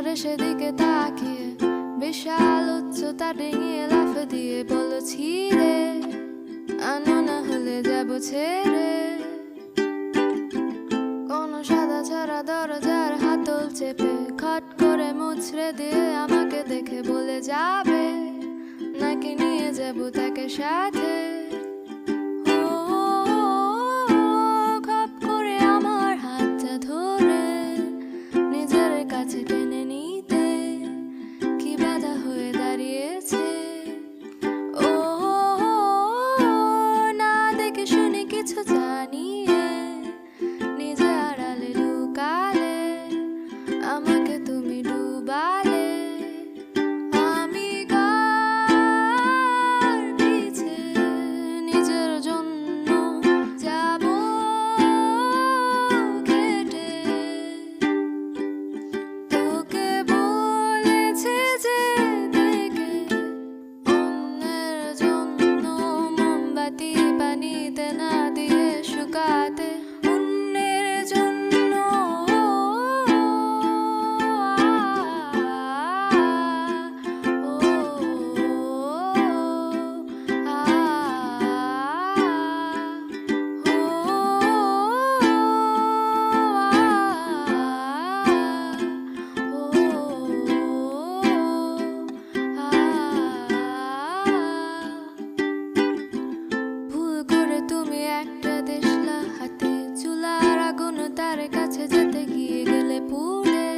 সরে সেদিকে তাকিয়ে বিশাল উচ্চতা ডিঙিয়ে লাফ দিয়ে বলছি রে, আনো না হলে যাব ছেড়ে। কোন সাদা ছাড়া দরজার হাতল চেপে খট করে মুচড়ে দিয়ে আমাকে দেখে বলে যাবে, নাকি নিয়ে যাব তাকে সাথে। খপ করে আমার হাতটা ধরে নিজের কাছে টেনে নিতে কি বাধা হয়ে দাঁড়িয়েছে। ও না দেখে শুনে কিছু জানিয়ে নিজে আড়ালে লুকালে আমাকে তুমি ডুবালে। আমি কার পিছে নিজের জন্য যাব কেটে। তোকে বলেছে যে দেখে অন্যের জন্য মোমবাতি পানিতে না দিয়ে শুকাতে, অন্যের জন্য ভুল করে তুমি একটা দেশলা হাতে চুলার আগুন তার কাছে যেতে গিয়ে গেলে পুড়ে,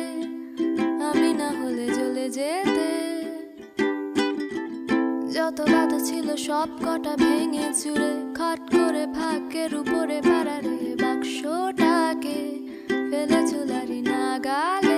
আমি না হলে জ্বলে যেতে। যত বাধা ছিল সব কটা ভেঙে চুরে খট করে ভাগ্যের উপরে পাড়ারে বাক্সটাকে ফেলে চুলারি নাগালে।